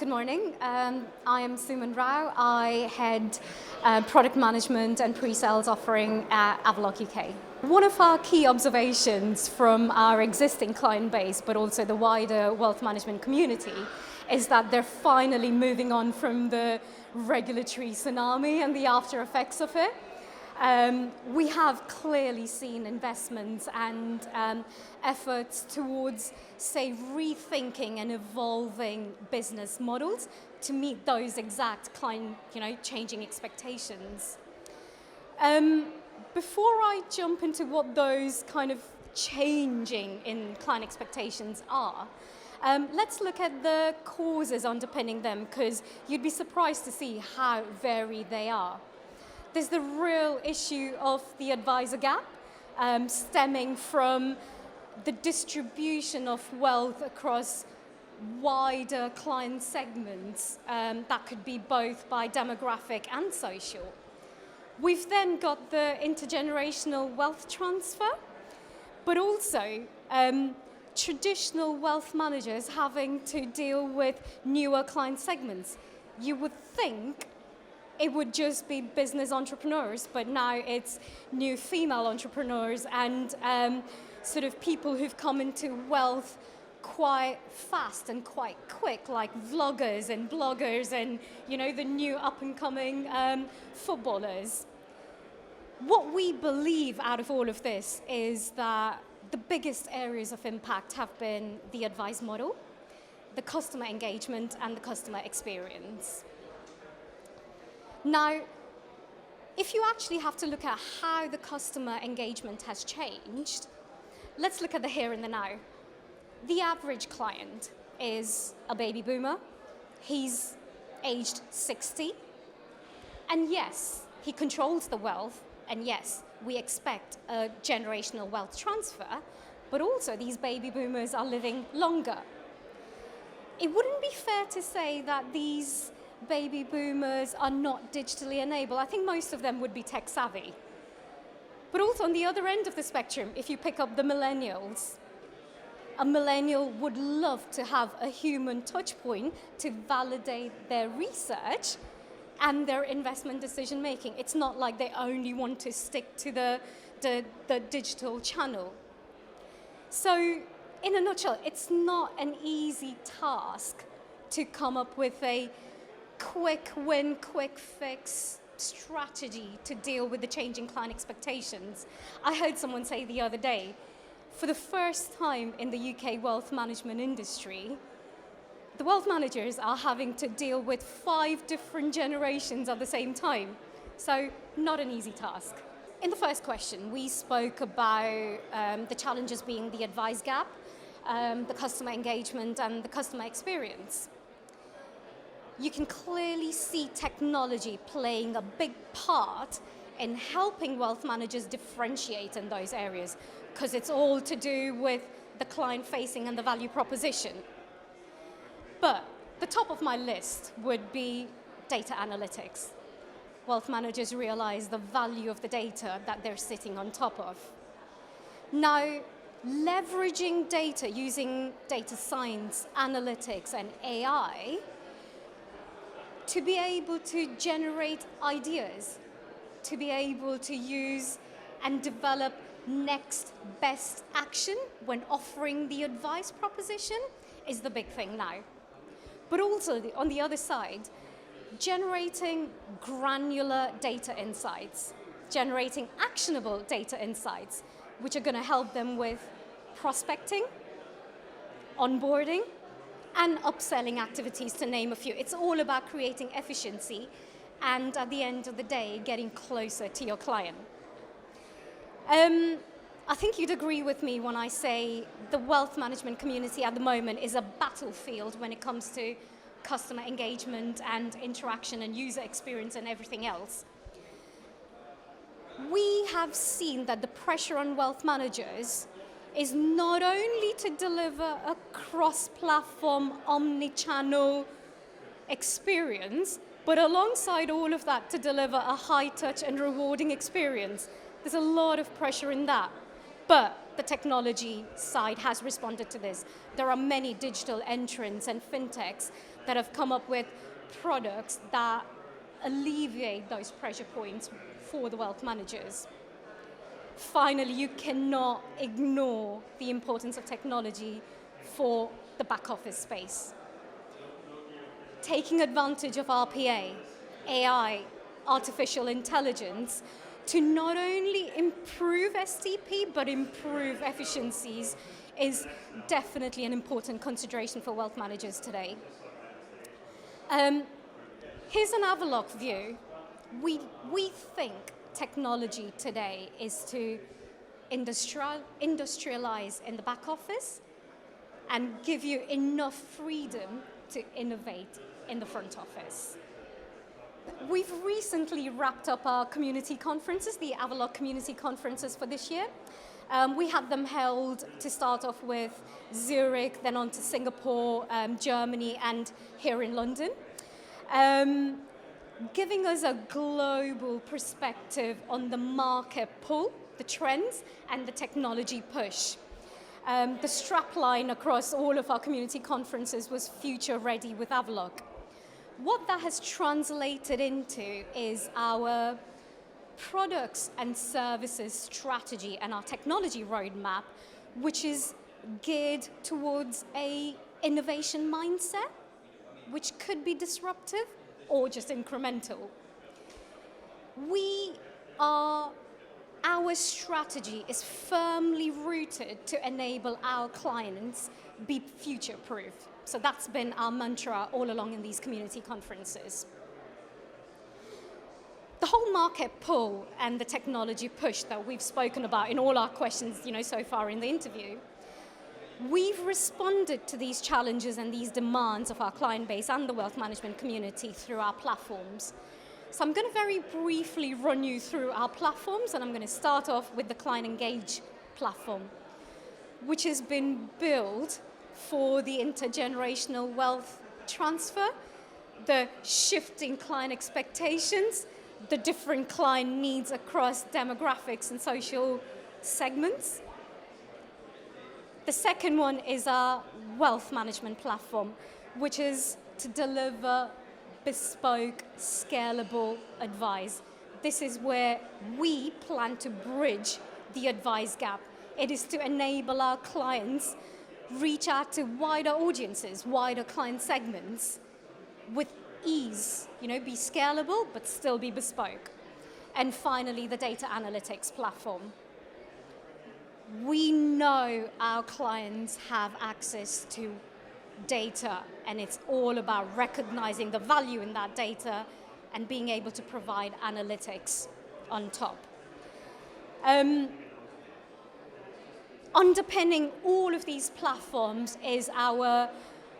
Good morning. I am Suman. I head product management and pre-sales offering at Avaloq UK. One of our key observations from our existing client base, but also the wider wealth management community, is that they're finally moving on from the regulatory tsunami and the after effects of it. We have clearly seen investments and efforts towards, say, rethinking and evolving business models to meet those exact client, changing expectations. Before I jump into what those kind of changing in client expectations are, let's look at the causes underpinning them, because you'd be surprised to see how varied they are. There's the real issue of the advisor gap, stemming from the distribution of wealth across wider client segments. That could be both by demographic and social. We've then got the intergenerational wealth transfer, but also traditional wealth managers having to deal with newer client segments. You would think it would just be business entrepreneurs, but now it's new female entrepreneurs and sort of people who've come into wealth quite fast and quite quick, like vloggers and bloggers and, the new up-and-coming footballers. What we believe out of all of this is that the biggest areas of impact have been the advice model, the customer engagement, and the customer experience. Now, if you actually have to look at how the customer engagement has changed, let's look at the here and the now. The average client is a baby boomer. He's aged 60. And yes, he controls the wealth. And yes, we expect a generational wealth transfer, but also these baby boomers are living longer. It wouldn't be fair to say that these baby boomers are not digitally enabled. I think most of them would be tech savvy. But also on the other end of the spectrum, if you pick up the millennials, a millennial would love to have a human touch point to validate their research and their investment decision making. It's not like they only want to stick to the digital channel. So in a nutshell, it's not an easy task to come up with a quick win, quick fix strategy to deal with the changing client expectations. I heard someone say the other day, for the first time in the UK wealth management industry, the wealth managers are having to deal with 5 different generations at the same time. So not an easy task. In the first question, we spoke about the challenges being the advice gap, the customer engagement, and the customer experience. You can clearly see technology playing a big part in helping wealth managers differentiate in those areas, because it's all to do with the client facing and the value proposition. But the top of my list would be data analytics. Wealth managers realize the value of the data that they're sitting on top of. Now, leveraging data using data science, analytics, and AI to be able to generate ideas, to be able to use and develop next best action when offering the advice proposition is the big thing now. But also, on the other side, generating granular data insights, generating actionable data insights, which are going to help them with prospecting, onboarding, and upselling activities, to name a few. It's all about creating efficiency and, at the end of the day, getting closer to your client. I think you'd agree with me when I say the wealth management community at the moment is a battlefield when it comes to customer engagement and interaction and user experience and everything else. We have seen that the pressure on wealth managers is not only to deliver a cross-platform, omni-channel experience, but alongside all of that, to deliver a high-touch and rewarding experience. There's a lot of pressure in that. But the technology side has responded to this. There are many digital entrants and fintechs that have come up with products that alleviate those pressure points for the wealth managers. Finally, you cannot ignore the importance of technology for the back office space. Taking advantage of RPA, AI, artificial intelligence, to not only improve STP, but improve efficiencies is definitely an important consideration for wealth managers today. Here's an Avaloq view. We think technology today is to industrialize in the back office and give you enough freedom to innovate in the front office. We've recently wrapped up our community conferences, the Avaloq community conferences for this year. We had them held to start off with Zurich, then on to Singapore, Germany, and here in London, giving us a global perspective on the market pull, the trends, and the technology push. The strapline across all of our community conferences was future ready with Avaloq. What that has translated into is our products and services strategy and our technology roadmap, which is geared towards an innovation mindset, which could be disruptive or just incremental. Our strategy is firmly rooted to enable our clients be future-proof. So that's been our mantra all along in these community conferences. The whole market pull and the technology push that we've spoken about in all our questions, so far in the interview, we've responded to these challenges and these demands of our client base and the wealth management community through our platforms. So I'm going to very briefly run you through our platforms, and I'm going to start off with the Client Engage platform, which has been built for the intergenerational wealth transfer, the shifting client expectations, the different client needs across demographics and social segments. The second one is our wealth management platform, which is to deliver bespoke, scalable advice. This is where we plan to bridge the advice gap. It is to enable our clients reach out to wider audiences, wider client segments with ease, be scalable, but still be bespoke. And finally, the data analytics platform. We know our clients have access to data, and it's all about recognizing the value in that data and being able to provide analytics on top. Underpinning all of these platforms is our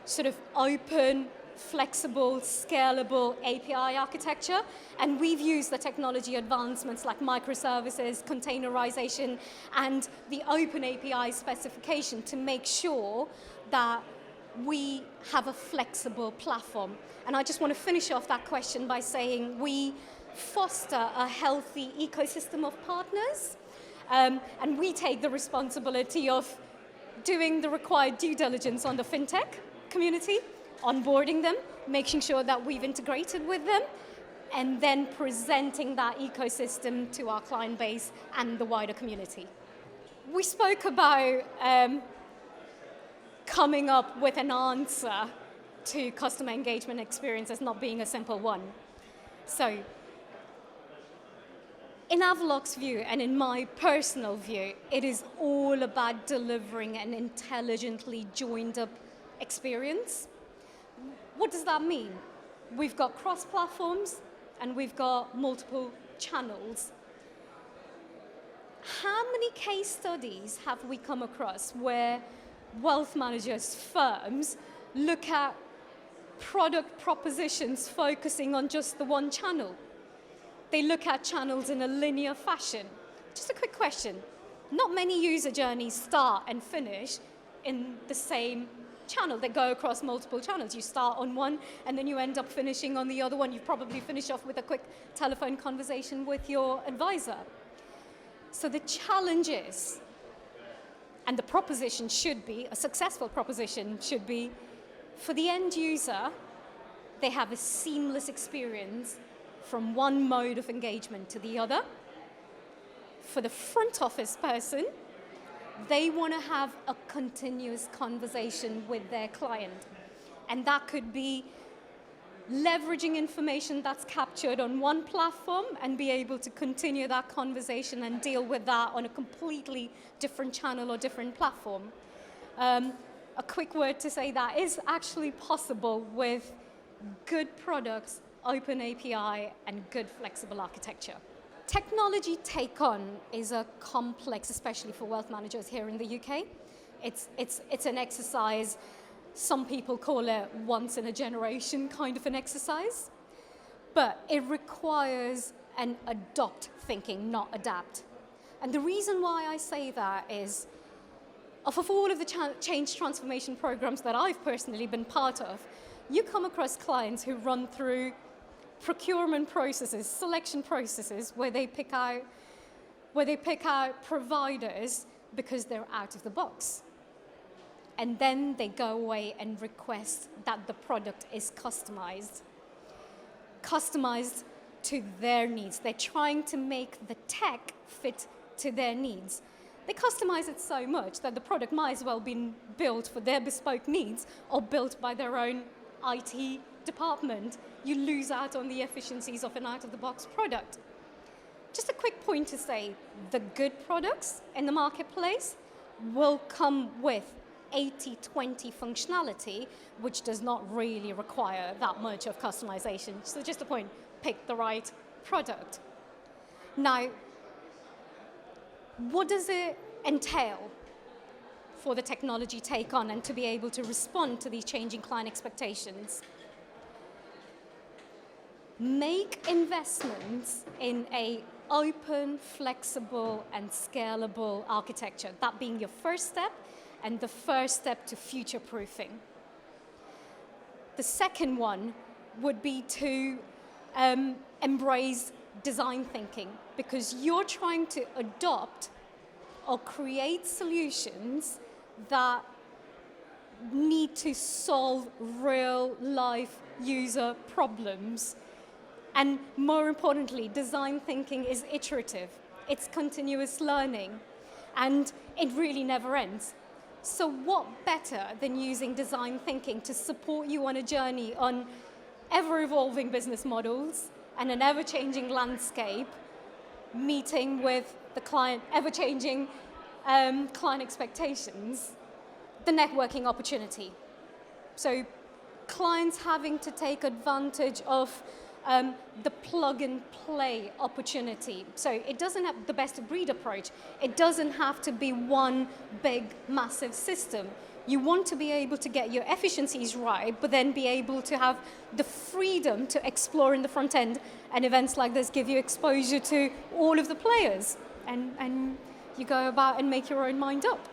sort of open, flexible, scalable API architecture, and we've used the technology advancements like microservices, containerization, and the open API specification to make sure that we have a flexible platform. And I just want to finish off that question by saying we foster a healthy ecosystem of partners, and we take the responsibility of doing the required due diligence on the FinTech community, onboarding them, making sure that we've integrated with them, and then presenting that ecosystem to our client base and the wider community. We spoke about coming up with an answer to customer engagement experiences not being a simple one. So, in Avaloq's view, and in my personal view, it is all about delivering an intelligently joined up experience. What does that mean? We've got cross-platforms and we've got multiple channels. How many case studies have we come across where wealth managers, firms, look at product propositions focusing on just the one channel? They look at channels in a linear fashion. Just a quick question. Not many user journeys start and finish in the same channel. They go across multiple channels. You start on one and then you end up finishing on the other one. You probably finish off with a quick telephone conversation with your advisor. So the challenge is And the proposition should be, a successful proposition should be, for the end user, they have a seamless experience from one mode of engagement to the other. For the front office person, they want to have a continuous conversation with their client. And that could be leveraging information that's captured on one platform and be able to continue that conversation and deal with that on a completely different channel or different platform. A quick word to say that is actually possible with good products, open API, and good flexible architecture. Technology take-on is a complex, especially for wealth managers here in the UK. It's an exercise. Some people call it once in a generation kind of an exercise, but it requires an adopt thinking, not adapt. And the reason why I say that is, of all of the change transformation programs that I've personally been part of, you come across clients who run through procurement processes, selection processes, where they pick out providers because they're out of the box. And then they go away and request that the product is customized to their needs. They're trying to make the tech fit to their needs. They customize it so much that the product might as well be built for their bespoke needs or built by their own IT department. You lose out on the efficiencies of an out-of-the-box product. Just a quick point to say, the good products in the marketplace will come with 80-20 functionality, which does not really require that much of customization. So just a point, pick the right product. Now, what does it entail for the technology take on and to be able to respond to these changing client expectations? Make investments in an open, flexible, and scalable architecture, that being your first step and the first step to future-proofing. The second one would be to embrace design thinking, because you're trying to adopt or create solutions that need to solve real-life user problems. And more importantly, design thinking is iterative. It's continuous learning, and it really never ends. So what better than using design thinking to support you on a journey on ever-evolving business models and an ever-changing landscape, meeting with the client, ever-changing client expectations, the networking opportunity. So clients having to take advantage of the plug-and-play opportunity. So it doesn't have the best-of-breed approach. It doesn't have to be one big, massive system. You want to be able to get your efficiencies right, but then be able to have the freedom to explore in the front end, and events like this give you exposure to all of the players, and you go about and make your own mind up.